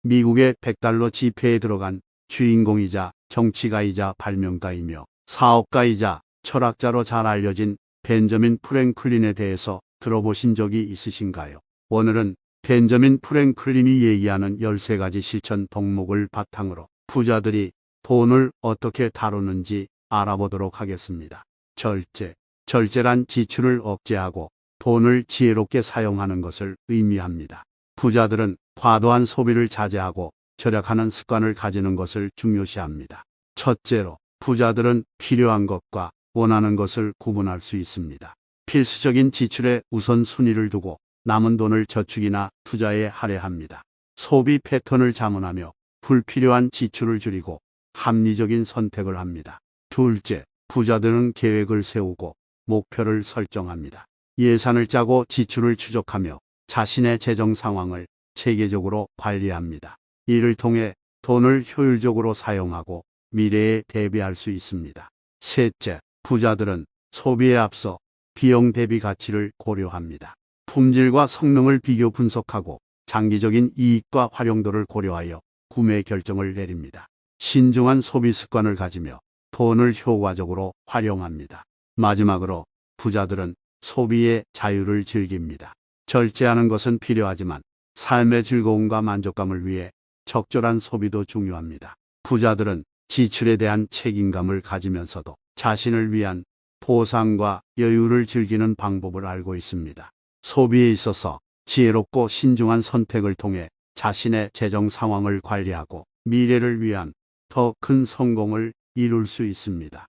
미국의 100달러 지폐에 들어간 주인공이자 정치가이자 발명가이며 사업가이자 철학자로 잘 알려진 벤저민 프랭클린에 대해서 들어보신 적이 있으신가요? 오늘은 벤저민 프랭클린이 얘기하는 13가지 실천 덕목을 바탕으로 부자들이 돈을 어떻게 다루는지 알아보도록 하겠습니다. 절제란 지출을 억제하고 돈을 지혜롭게 사용하는 것을 의미합니다. 부자들은 과도한 소비를 자제하고 절약하는 습관을 가지는 것을 중요시합니다. 첫째로, 부자들은 필요한 것과 원하는 것을 구분할 수 있습니다. 필수적인 지출에 우선순위를 두고 남은 돈을 저축이나 투자에 할애합니다. 소비 패턴을 자문하며 불필요한 지출을 줄이고 합리적인 선택을 합니다. 둘째, 부자들은 계획을 세우고 목표를 설정합니다. 예산을 짜고 지출을 추적하며 자신의 재정 상황을 체계적으로 관리합니다. 이를 통해 돈을 효율적으로 사용하고 미래에 대비할 수 있습니다. 셋째, 부자들은 소비에 앞서 비용 대비 가치를 고려합니다. 품질과 성능을 비교 분석하고 장기적인 이익과 활용도를 고려하여 구매 결정을 내립니다. 신중한 소비 습관을 가지며 돈을 효과적으로 활용합니다. 마지막으로 부자들은 소비의 자유를 즐깁니다. 절제하는 것은 필요하지만 삶의 즐거움과 만족감을 위해 적절한 소비도 중요합니다. 부자들은 지출에 대한 책임감을 가지면서도 자신을 위한 보상과 여유를 즐기는 방법을 알고 있습니다. 소비에 있어서 지혜롭고 신중한 선택을 통해 자신의 재정 상황을 관리하고 미래를 위한 더 큰 성공을 이룰 수 있습니다.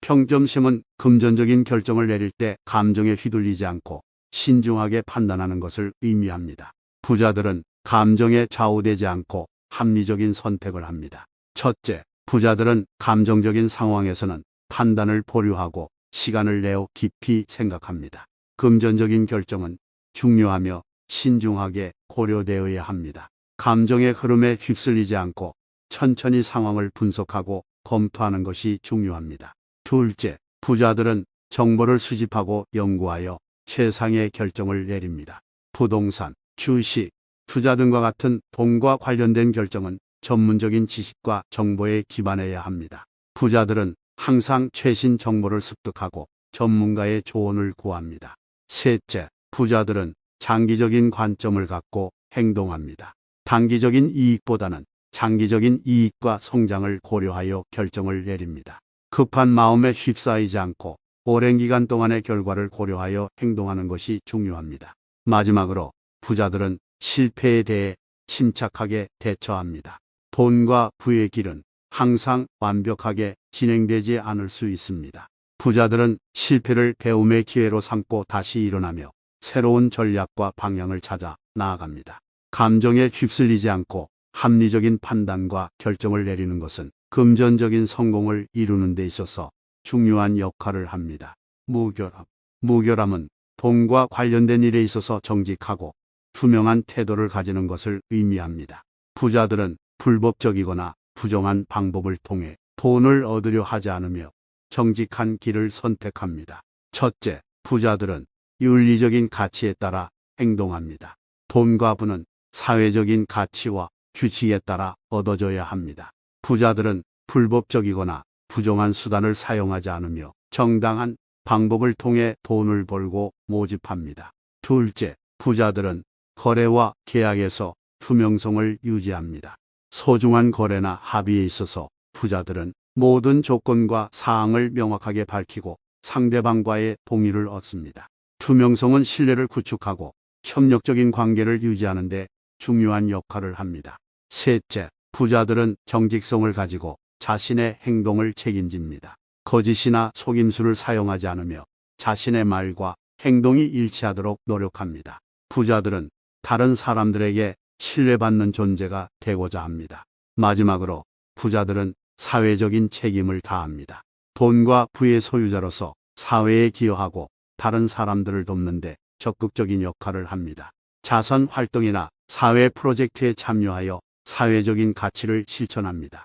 평정심은 금전적인 결정을 내릴 때 감정에 휘둘리지 않고 신중하게 판단하는 것을 의미합니다. 부자들은 감정에 좌우되지 않고 합리적인 선택을 합니다. 첫째, 부자들은 감정적인 상황에서는 판단을 보류하고 시간을 내어 깊이 생각합니다. 금전적인 결정은 중요하며 신중하게 고려되어야 합니다. 감정의 흐름에 휩쓸리지 않고 천천히 상황을 분석하고 검토하는 것이 중요합니다. 둘째, 부자들은 정보를 수집하고 연구하여 최상의 결정을 내립니다. 부동산, 주식, 투자 등과 같은 돈과 관련된 결정은 전문적인 지식과 정보에 기반해야 합니다. 부자들은 항상 최신 정보를 습득하고 전문가의 조언을 구합니다. 셋째, 부자들은 장기적인 관점을 갖고 행동합니다. 단기적인 이익보다는 장기적인 이익과 성장을 고려하여 결정을 내립니다. 급한 마음에 휩싸이지 않고 오랜 기간 동안의 결과를 고려하여 행동하는 것이 중요합니다. 마지막으로 부자들은 실패에 대해 침착하게 대처합니다. 돈과 부의 길은 항상 완벽하게 진행되지 않을 수 있습니다. 부자들은 실패를 배움의 기회로 삼고 다시 일어나며 새로운 전략과 방향을 찾아 나아갑니다. 감정에 휩쓸리지 않고 합리적인 판단과 결정을 내리는 것은 금전적인 성공을 이루는 데 있어서 중요한 역할을 합니다. 무결함은 돈과 관련된 일에 있어서 정직하고 투명한 태도를 가지는 것을 의미합니다. 부자들은 불법적이거나 부정한 방법을 통해 돈을 얻으려 하지 않으며 정직한 길을 선택합니다. 첫째, 부자들은 윤리적인 가치에 따라 행동합니다. 돈과 부는 사회적인 가치와 규칙에 따라 얻어져야 합니다. 부자들은 불법적이거나 부정한 수단을 사용하지 않으며 정당한 방법을 통해 돈을 벌고 모집합니다. 둘째, 부자들은 거래와 계약에서 투명성을 유지합니다. 소중한 거래나 합의에 있어서 부자들은 모든 조건과 사항을 명확하게 밝히고 상대방과의 동의를 얻습니다. 투명성은 신뢰를 구축하고 협력적인 관계를 유지하는 데 중요한 역할을 합니다. 셋째, 부자들은 정직성을 가지고 자신의 행동을 책임집니다. 거짓이나 속임수를 사용하지 않으며 자신의 말과 행동이 일치하도록 노력합니다. 부자들은 다른 사람들에게 신뢰받는 존재가 되고자 합니다. 마지막으로 부자들은 사회적인 책임을 다합니다. 돈과 부의 소유자로서 사회에 기여하고 다른 사람들을 돕는 데 적극적인 역할을 합니다. 자선 활동이나 사회 프로젝트에 참여하여 사회적인 가치를 실천합니다.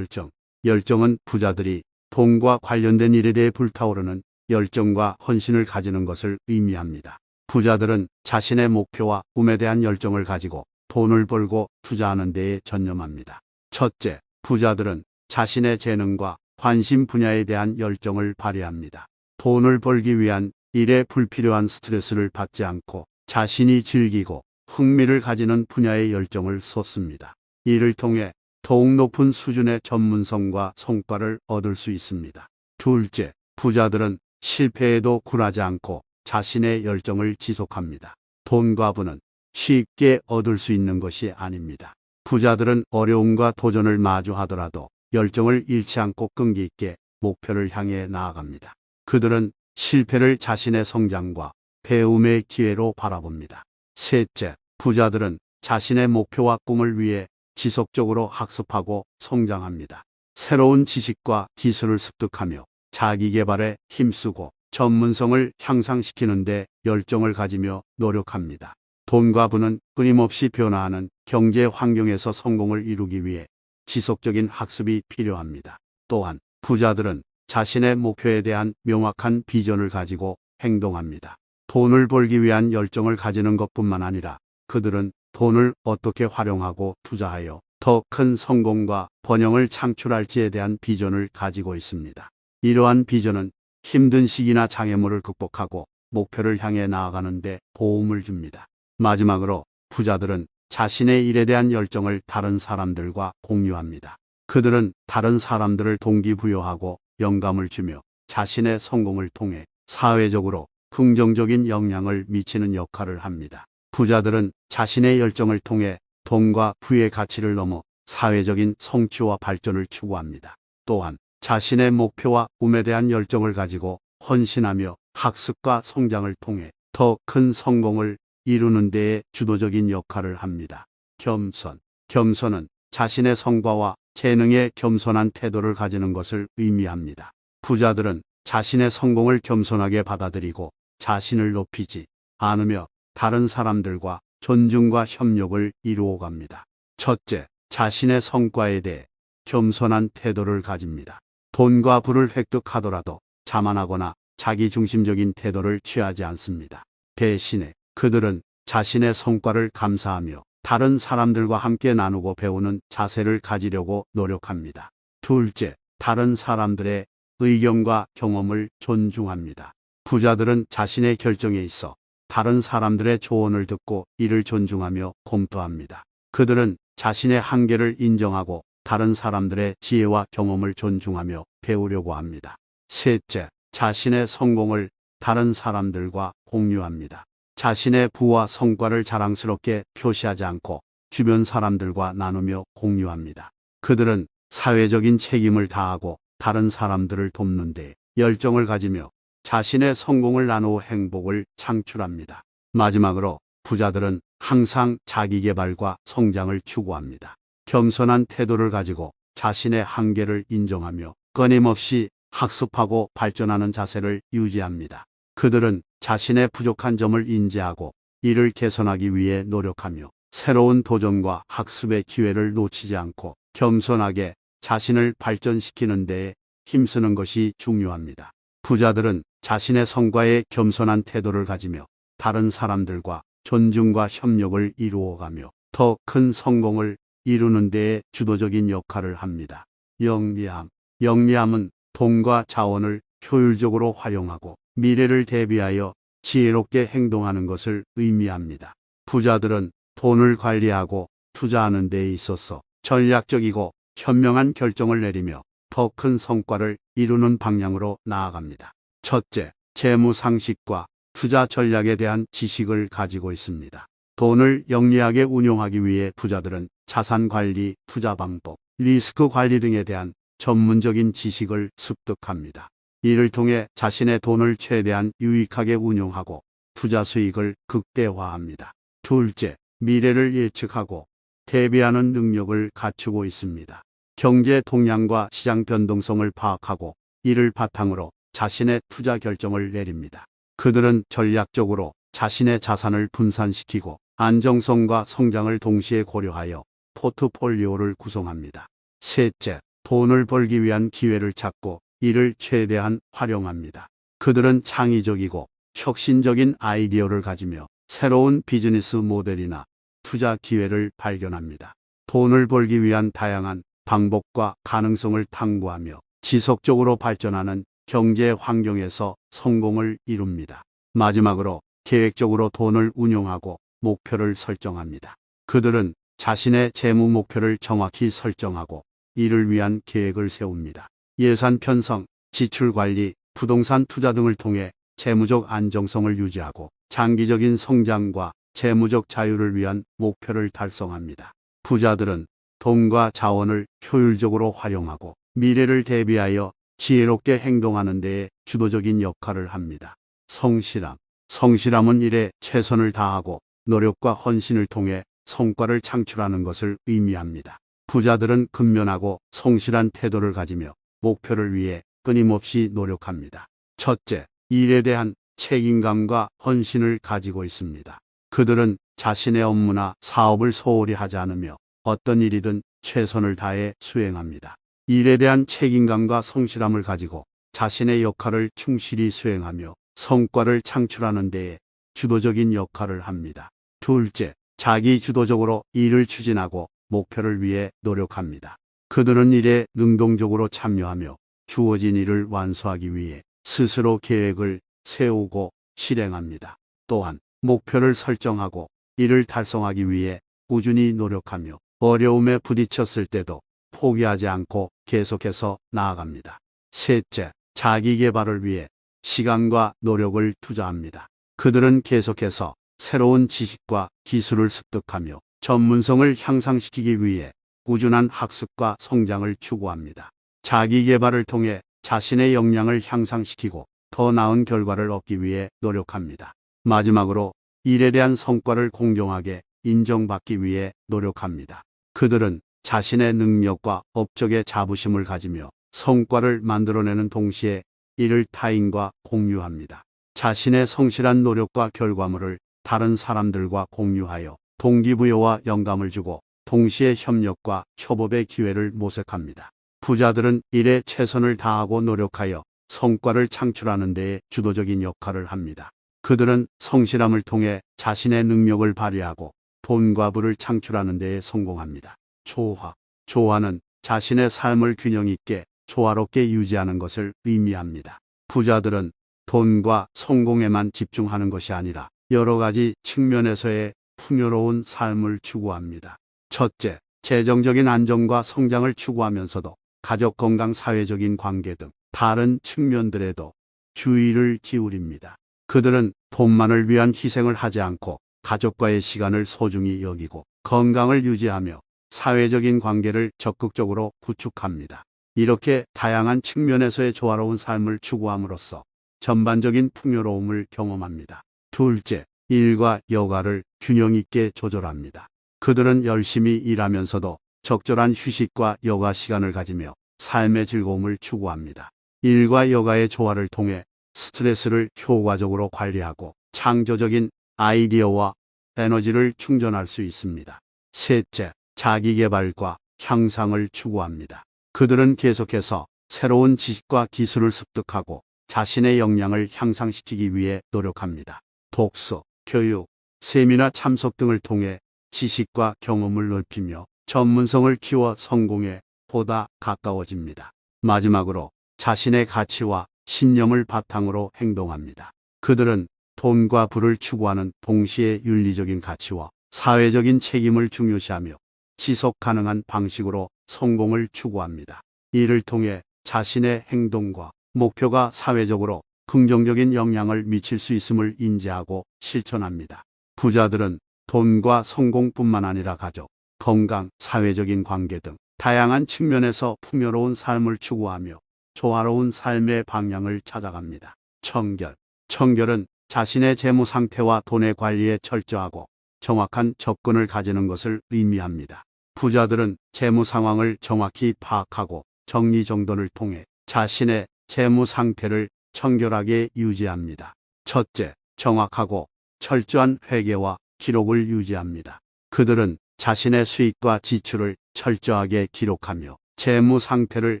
열정은 부자들이 돈과 관련된 일에 대해 불타오르는 열정과 헌신을 가지는 것을 의미합니다. 부자들은 자신의 목표와 꿈에 대한 열정을 가지고 돈을 벌고 투자하는 데에 전념합니다. 첫째, 부자들은 자신의 재능과 관심 분야에 대한 열정을 발휘합니다. 돈을 벌기 위한 일에 불필요한 스트레스를 받지 않고 자신이 즐기고 흥미를 가지는 분야에 열정을 쏟습니다. 이를 통해 더욱 높은 수준의 전문성과 성과를 얻을 수 있습니다. 둘째, 부자들은 실패에도 굴하지 않고 자신의 열정을 지속합니다. 돈과 부는 쉽게 얻을 수 있는 것이 아닙니다. 부자들은 어려움과 도전을 마주하더라도 열정을 잃지 않고 끈기 있게 목표를 향해 나아갑니다. 그들은 실패를 자신의 성장과 배움의 기회로 바라봅니다. 셋째, 부자들은 자신의 목표와 꿈을 위해 지속적으로 학습하고 성장합니다. 새로운 지식과 기술을 습득하며 자기 개발에 힘쓰고 전문성을 향상시키는 데 열정을 가지며 노력합니다. 돈과 부는 끊임없이 변화하는 경제 환경에서 성공을 이루기 위해 지속적인 학습이 필요합니다. 또한 부자들은 자신의 목표에 대한 명확한 비전을 가지고 행동합니다. 돈을 벌기 위한 열정을 가지는 것뿐만 아니라 그들은 돈을 어떻게 활용하고 투자하여 더 큰 성공과 번영을 창출할지에 대한 비전을 가지고 있습니다. 이러한 비전은 힘든 시기나 장애물을 극복하고 목표를 향해 나아가는 데 도움을 줍니다. 마지막으로 부자들은 자신의 일에 대한 열정을 다른 사람들과 공유합니다. 그들은 다른 사람들을 동기부여하고 영감을 주며 자신의 성공을 통해 사회적으로 긍정적인 영향을 미치는 역할을 합니다. 부자들은 자신의 열정을 통해 돈과 부의 가치를 넘어 사회적인 성취와 발전을 추구합니다. 또한 자신의 목표와 꿈에 대한 열정을 가지고 헌신하며 학습과 성장을 통해 더 큰 성공을 이루는 데에 주도적인 역할을 합니다. 겸손. 겸손은 자신의 성과와 재능에 겸손한 태도를 가지는 것을 의미합니다. 부자들은 자신의 성공을 겸손하게 받아들이고 자신을 높이지 않으며 다른 사람들과 존중과 협력을 이루어갑니다. 첫째, 자신의 성과에 대해 겸손한 태도를 가집니다. 돈과 부를 획득하더라도 자만하거나 자기중심적인 태도를 취하지 않습니다. 대신에 그들은 자신의 성과를 감사하며 다른 사람들과 함께 나누고 배우는 자세를 가지려고 노력합니다. 둘째, 다른 사람들의 의견과 경험을 존중합니다. 부자들은 자신의 결정에 있어 다른 사람들의 조언을 듣고 이를 존중하며 검토합니다. 그들은 자신의 한계를 인정하고 다른 사람들의 지혜와 경험을 존중하며 배우려고 합니다. 셋째, 자신의 성공을 다른 사람들과 공유합니다. 자신의 부와 성과를 자랑스럽게 표시하지 않고 주변 사람들과 나누며 공유합니다. 그들은 사회적인 책임을 다하고 다른 사람들을 돕는 데 열정을 가지며 자신의 성공을 나누어 행복을 창출합니다. 마지막으로 부자들은 항상 자기 개발과 성장을 추구합니다. 겸손한 태도를 가지고 자신의 한계를 인정하며 끊임없이 학습하고 발전하는 자세를 유지합니다. 그들은 자신의 부족한 점을 인지하고 이를 개선하기 위해 노력하며 새로운 도전과 학습의 기회를 놓치지 않고 겸손하게 자신을 발전시키는 데에 힘쓰는 것이 중요합니다. 부자들은 자신의 성과에 겸손한 태도를 가지며 다른 사람들과 존중과 협력을 이루어가며 더 큰 성공을 이루는 데에 주도적인 역할을 합니다. 영리함. 영리함은 돈과 자원을 효율적으로 활용하고 미래를 대비하여 지혜롭게 행동하는 것을 의미합니다. 부자들은 돈을 관리하고 투자하는 데에 있어서 전략적이고 현명한 결정을 내리며 더 큰 성과를 이루는 방향으로 나아갑니다. 첫째, 재무 상식과 투자 전략에 대한 지식을 가지고 있습니다. 돈을 영리하게 운용하기 위해 부자들은 자산 관리, 투자 방법, 리스크 관리 등에 대한 전문적인 지식을 습득합니다. 이를 통해 자신의 돈을 최대한 유익하게 운용하고 투자 수익을 극대화합니다. 둘째, 미래를 예측하고 대비하는 능력을 갖추고 있습니다. 경제 동향과 시장 변동성을 파악하고 이를 바탕으로 자신의 투자 결정을 내립니다. 그들은 전략적으로 자신의 자산을 분산시키고 안정성과 성장을 동시에 고려하여 포트폴리오를 구성합니다. 셋째, 돈을 벌기 위한 기회를 찾고 이를 최대한 활용합니다. 그들은 창의적이고 혁신적인 아이디어를 가지며 새로운 비즈니스 모델이나 투자 기회를 발견합니다. 돈을 벌기 위한 다양한 방법과 가능성을 탐구하며 지속적으로 발전하는 경제 환경에서 성공을 이룹니다. 마지막으로 계획적으로 돈을 운용하고 목표를 설정합니다. 그들은 자신의 재무 목표를 정확히 설정하고 이를 위한 계획을 세웁니다. 예산 편성, 지출 관리, 부동산 투자 등을 통해 재무적 안정성을 유지하고 장기적인 성장과 재무적 자유를 위한 목표를 달성합니다. 부자들은 돈과 자원을 효율적으로 활용하고 미래를 대비하여 지혜롭게 행동하는 데에 주도적인 역할을 합니다. 성실함. 성실함은 일에 최선을 다하고 노력과 헌신을 통해 성과를 창출하는 것을 의미합니다. 부자들은 근면하고 성실한 태도를 가지며 목표를 위해 끊임없이 노력합니다. 첫째, 일에 대한 책임감과 헌신을 가지고 있습니다. 그들은 자신의 업무나 사업을 소홀히 하지 않으며 어떤 일이든 최선을 다해 수행합니다. 일에 대한 책임감과 성실함을 가지고 자신의 역할을 충실히 수행하며 성과를 창출하는 데에 주도적인 역할을 합니다. 둘째, 자기 주도적으로 일을 추진하고 목표를 위해 노력합니다. 그들은 일에 능동적으로 참여하며 주어진 일을 완수하기 위해 스스로 계획을 세우고 실행합니다. 또한 목표를 설정하고 이를 달성하기 위해 꾸준히 노력하며 어려움에 부딪혔을 때도 포기하지 않고 계속해서 나아갑니다. 셋째, 자기 개발을 위해 시간과 노력을 투자합니다. 그들은 계속해서 새로운 지식과 기술을 습득하며 전문성을 향상시키기 위해 꾸준한 학습과 성장을 추구합니다. 자기 개발을 통해 자신의 역량을 향상시키고 더 나은 결과를 얻기 위해 노력합니다. 마지막으로 일에 대한 성과를 공정하게 인정받기 위해 노력합니다. 그들은 자신의 능력과 업적의 자부심을 가지며 성과를 만들어내는 동시에 이를 타인과 공유합니다. 자신의 성실한 노력과 결과물을 다른 사람들과 공유하여 동기부여와 영감을 주고 동시에 협력과 협업의 기회를 모색합니다. 부자들은 일에 최선을 다하고 노력하여 성과를 창출하는 데에 주도적인 역할을 합니다. 그들은 성실함을 통해 자신의 능력을 발휘하고 돈과 부를 창출하는 데에 성공합니다. 조화. 조화는 자신의 삶을 균형 있게 조화롭게 유지하는 것을 의미합니다. 부자들은 돈과 성공에만 집중하는 것이 아니라 여러 가지 측면에서의 풍요로운 삶을 추구합니다. 첫째, 재정적인 안정과 성장을 추구하면서도 가족 건강, 사회적인 관계 등 다른 측면들에도 주의를 기울입니다. 그들은 돈만을 위한 희생을 하지 않고 가족과의 시간을 소중히 여기고 건강을 유지하며 사회적인 관계를 적극적으로 구축합니다. 이렇게 다양한 측면에서의 조화로운 삶을 추구함으로써 전반적인 풍요로움을 경험합니다. 둘째, 일과 여가를 균형 있게 조절합니다. 그들은 열심히 일하면서도 적절한 휴식과 여가 시간을 가지며 삶의 즐거움을 추구합니다. 일과 여가의 조화를 통해 스트레스를 효과적으로 관리하고 창조적인 아이디어와 에너지를 충전할 수 있습니다. 셋째, 자기 개발과 향상을 추구합니다. 그들은 계속해서 새로운 지식과 기술을 습득하고 자신의 역량을 향상시키기 위해 노력합니다. 독서, 교육, 세미나 참석 등을 통해 지식과 경험을 넓히며 전문성을 키워 성공에 보다 가까워집니다. 마지막으로 자신의 가치와 신념을 바탕으로 행동합니다. 그들은 돈과 부를 추구하는 동시에 윤리적인 가치와 사회적인 책임을 중요시하며 지속 가능한 방식으로 성공을 추구합니다. 이를 통해 자신의 행동과 목표가 사회적으로 긍정적인 영향을 미칠 수 있음을 인지하고 실천합니다. 부자들은 돈과 성공뿐만 아니라 가족, 건강, 사회적인 관계 등 다양한 측면에서 풍요로운 삶을 추구하며 조화로운 삶의 방향을 찾아갑니다. 청결. 청결은 자신의 재무 상태와 돈의 관리에 철저하고 정확한 접근을 가지는 것을 의미합니다. 부자들은 재무 상황을 정확히 파악하고 정리정돈을 통해 자신의 재무 상태를 청결하게 유지합니다. 첫째, 정확하고 철저한 회계와 기록을 유지합니다. 그들은 자신의 수익과 지출을 철저하게 기록하며 재무 상태를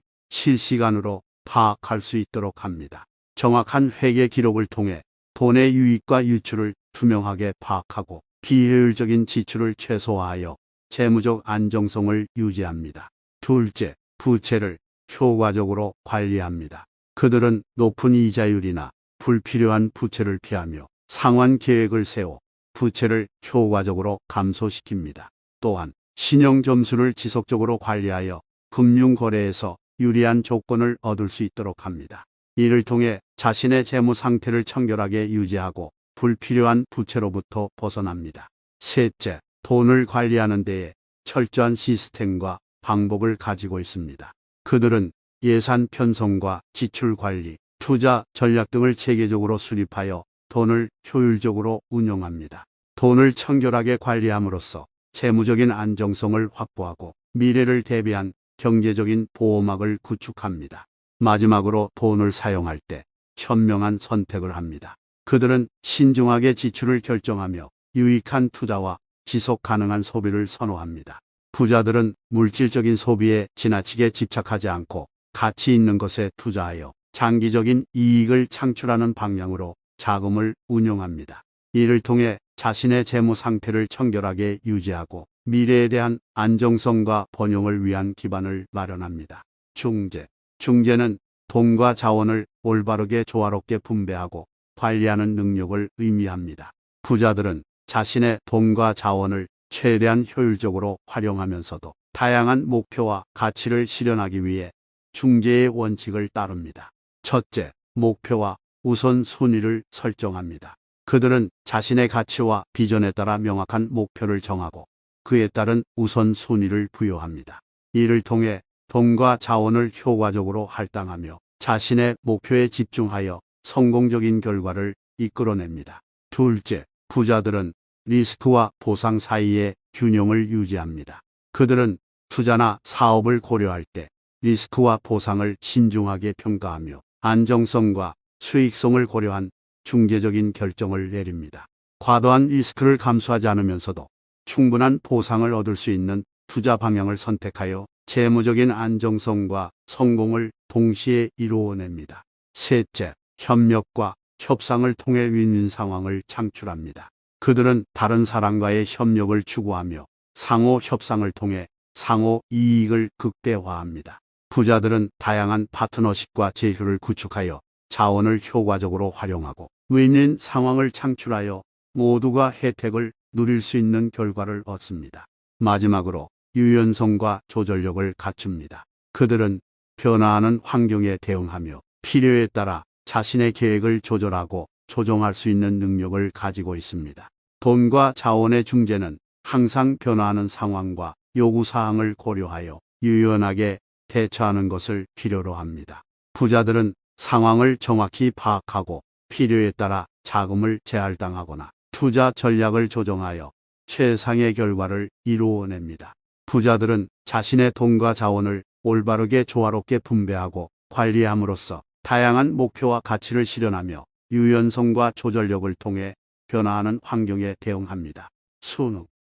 실시간으로 파악할 수 있도록 합니다. 정확한 회계 기록을 통해 돈의 유입과 유출을 투명하게 파악하고 비효율적인 지출을 최소화하여 재무적 안정성을 유지합니다. 둘째, 부채를 효과적으로 관리합니다. 그들은 높은 이자율이나 불필요한 부채를 피하며 상환 계획을 세워 부채를 효과적으로 감소시킵니다. 또한 신용 점수를 지속적으로 관리하여 금융 거래에서 유리한 조건을 얻을 수 있도록 합니다. 이를 통해 자신의 재무 상태를 청결하게 유지하고 불필요한 부채로부터 벗어납니다. 셋째, 돈을 관리하는 데에 철저한 시스템과 방법을 가지고 있습니다. 그들은 예산 편성과 지출 관리, 투자 전략 등을 체계적으로 수립하여 돈을 효율적으로 운용합니다. 돈을 청결하게 관리함으로써 재무적인 안정성을 확보하고 미래를 대비한 경제적인 보호막을 구축합니다. 마지막으로 돈을 사용할 때 현명한 선택을 합니다. 그들은 신중하게 지출을 결정하며 유익한 투자와 지속 가능한 소비를 선호합니다. 부자들은 물질적인 소비에 지나치게 집착하지 않고 가치 있는 것에 투자하여 장기적인 이익을 창출하는 방향으로 자금을 운용합니다. 이를 통해 자신의 재무 상태를 청결하게 유지하고 미래에 대한 안정성과 번영을 위한 기반을 마련합니다. 중재. 중재는 돈과 자원을 올바르게 조화롭게 분배하고 관리하는 능력을 의미합니다. 부자들은 자신의 돈과 자원을 최대한 효율적으로 활용하면서도 다양한 목표와 가치를 실현하기 위해 중재의 원칙을 따릅니다. 첫째, 목표와 우선순위를 설정합니다. 그들은 자신의 가치와 비전에 따라 명확한 목표를 정하고 그에 따른 우선순위를 부여합니다. 이를 통해 돈과 자원을 효과적으로 할당하며 자신의 목표에 집중하여 성공적인 결과를 이끌어냅니다. 둘째, 부자들은 리스크와 보상 사이의 균형을 유지합니다. 그들은 투자나 사업을 고려할 때 리스크와 보상을 신중하게 평가하며 안정성과 수익성을 고려한 중재적인 결정을 내립니다. 과도한 리스크를 감수하지 않으면서도 충분한 보상을 얻을 수 있는 투자 방향을 선택하여 재무적인 안정성과 성공을 동시에 이루어냅니다. 셋째, 협력과 협상을 통해 윈윈 상황을 창출합니다. 그들은 다른 사람과의 협력을 추구하며 상호 협상을 통해 상호 이익을 극대화합니다. 부자들은 다양한 파트너십과 제휴를 구축하여 자원을 효과적으로 활용하고 윈윈 상황을 창출하여 모두가 혜택을 누릴 수 있는 결과를 얻습니다. 마지막으로 유연성과 조절력을 갖춥니다. 그들은 변화하는 환경에 대응하며 필요에 따라 자신의 계획을 조절하고 조정할 수 있는 능력을 가지고 있습니다. 돈과 자원의 중재는 항상 변화하는 상황과 요구사항을 고려하여 유연하게 대처하는 것을 필요로 합니다. 부자들은 상황을 정확히 파악하고 필요에 따라 자금을 재할당하거나 투자 전략을 조정하여 최상의 결과를 이루어냅니다. 부자들은 자신의 돈과 자원을 올바르게 조화롭게 분배하고 관리함으로써 다양한 목표와 가치를 실현하며 유연성과 조절력을 통해 변화하는 환경에 대응합니다.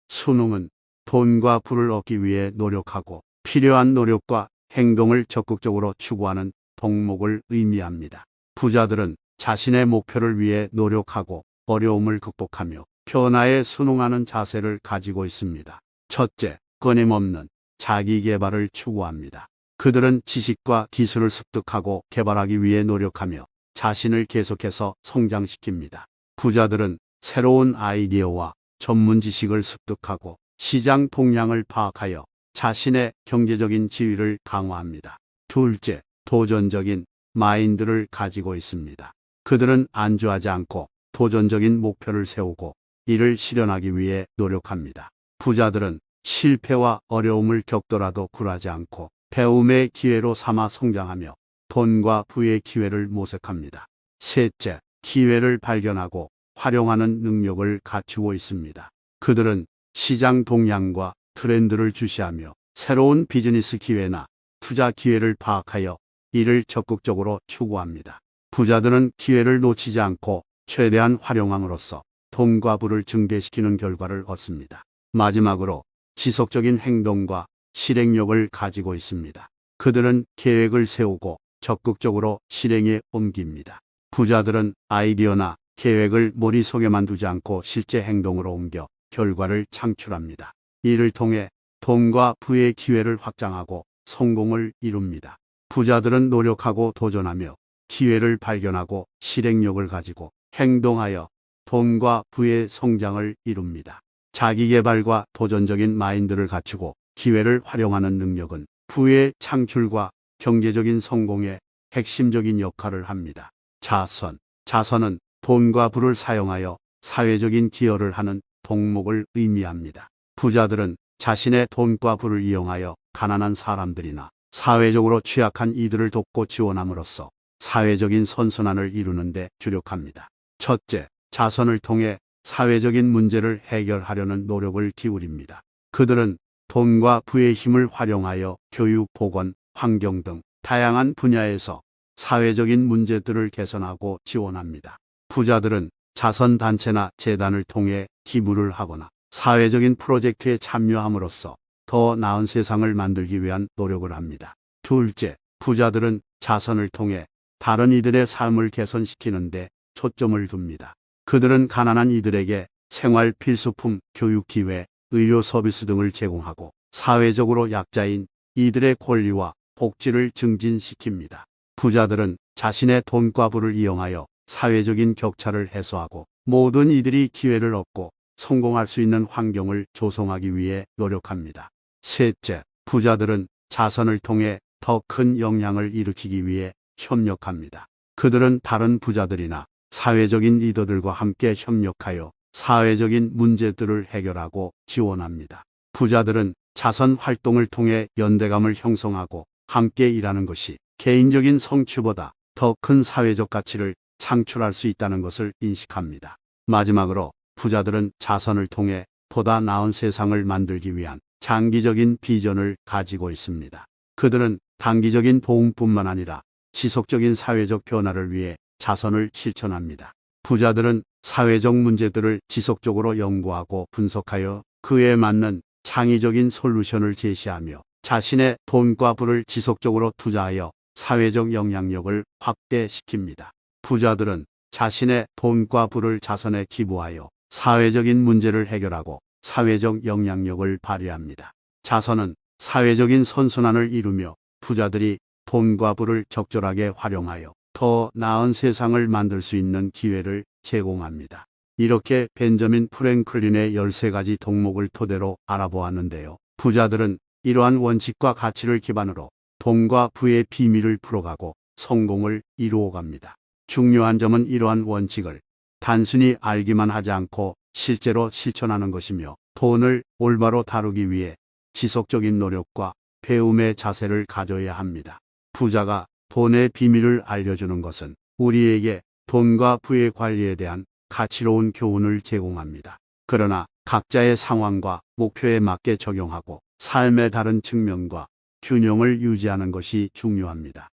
순응은 돈과 부를 얻기 위해 노력하고 필요한 노력과 행동을 적극적으로 추구하는 덕목을 의미합니다. 부자들은 자신의 목표를 위해 노력하고 어려움을 극복하며 변화에 순응하는 자세를 가지고 있습니다. 첫째, 끊임없는 자기 개발을 추구합니다. 그들은 지식과 기술을 습득하고 개발하기 위해 노력하며 자신을 계속해서 성장시킵니다. 부자들은 새로운 아이디어와 전문 지식을 습득하고 시장 동향을 파악하여 자신의 경제적인 지위를 강화합니다. 둘째, 도전적인 마인드를 가지고 있습니다. 그들은 안주하지 않고 도전적인 목표를 세우고 이를 실현하기 위해 노력합니다. 부자들은 실패와 어려움을 겪더라도 굴하지 않고 배움의 기회로 삼아 성장하며 돈과 부의 기회를 모색합니다. 셋째, 기회를 발견하고 활용하는 능력을 갖추고 있습니다. 그들은 시장 동향과 트렌드를 주시하며 새로운 비즈니스 기회나 투자 기회를 파악하여 이를 적극적으로 추구합니다. 부자들은 기회를 놓치지 않고 최대한 활용함으로써 돈과 부를 증대시키는 결과를 얻습니다. 마지막으로 지속적인 행동과 실행력을 가지고 있습니다. 그들은 계획을 세우고 적극적으로 실행에 옮깁니다. 부자들은 아이디어나 계획을 머릿속에만 두지 않고 실제 행동으로 옮겨 결과를 창출합니다. 이를 통해 돈과 부의 기회를 확장하고 성공을 이룹니다. 부자들은 노력하고 도전하며 기회를 발견하고 실행력을 가지고 행동하여 돈과 부의 성장을 이룹니다. 자기계발과 도전적인 마인드를 갖추고 기회를 활용하는 능력은 부의 창출과 경제적인 성공에 핵심적인 역할을 합니다. 자선은 돈과 부를 사용하여 사회적인 기여를 하는 동목을 의미합니다. 부자들은 자신의 돈과 부를 이용하여 가난한 사람들이나 사회적으로 취약한 이들을 돕고 지원함으로써 사회적인 선순환을 이루는 데 주력합니다. 첫째, 자선을 통해 사회적인 문제를 해결하려는 노력을 기울입니다. 그들은 돈과 부의 힘을 활용하여 교육, 보건, 환경 등 다양한 분야에서 사회적인 문제들을 개선하고 지원합니다. 부자들은 자선단체나 재단을 통해 기부를 하거나 사회적인 프로젝트에 참여함으로써 더 나은 세상을 만들기 위한 노력을 합니다. 둘째, 부자들은 자선을 통해 다른 이들의 삶을 개선시키는 데 초점을 둡니다. 그들은 가난한 이들에게 생활 필수품, 교육 기회, 의료 서비스 등을 제공하고 사회적으로 약자인 이들의 권리와 복지를 증진시킵니다. 부자들은 자신의 돈과 부를 이용하여 사회적인 격차를 해소하고 모든 이들이 기회를 얻고 성공할 수 있는 환경을 조성하기 위해 노력합니다. 셋째, 부자들은 자선을 통해 더 큰 영향을 일으키기 위해 협력합니다. 그들은 다른 부자들이나 사회적인 리더들과 함께 협력하여 사회적인 문제들을 해결하고 지원합니다. 부자들은 자선 활동을 통해 연대감을 형성하고 함께 일하는 것이 개인적인 성취보다 더 큰 사회적 가치를 창출할 수 있다는 것을 인식합니다. 마지막으로 부자들은 자선을 통해 보다 나은 세상을 만들기 위한 장기적인 비전을 가지고 있습니다. 그들은 단기적인 도움뿐만 아니라 지속적인 사회적 변화를 위해 자선을 실천합니다. 부자들은 사회적 문제들을 지속적으로 연구하고 분석하여 그에 맞는 창의적인 솔루션을 제시하며 자신의 돈과 부를 지속적으로 투자하여 사회적 영향력을 확대시킵니다. 부자들은 자신의 돈과 부를 자선에 기부하여 사회적인 문제를 해결하고 사회적 영향력을 발휘합니다. 자선은 사회적인 선순환을 이루며 부자들이 돈과 부를 적절하게 활용하여 더 나은 세상을 만들 수 있는 기회를 제공합니다. 이렇게 벤저민 프랭클린의 13가지 덕목을 토대로 알아보았는데요. 부자들은 이러한 원칙과 가치를 기반으로 돈과 부의 비밀을 풀어가고 성공을 이루어갑니다. 중요한 점은 이러한 원칙을 단순히 알기만 하지 않고 실제로 실천하는 것이며 돈을 올바로 다루기 위해 지속적인 노력과 배움의 자세를 가져야 합니다. 부자가 돈의 비밀을 알려주는 것은 우리에게 돈과 부의 관리에 대한 가치로운 교훈을 제공합니다. 그러나 각자의 상황과 목표에 맞게 적용하고 삶의 다른 측면과 균형을 유지하는 것이 중요합니다.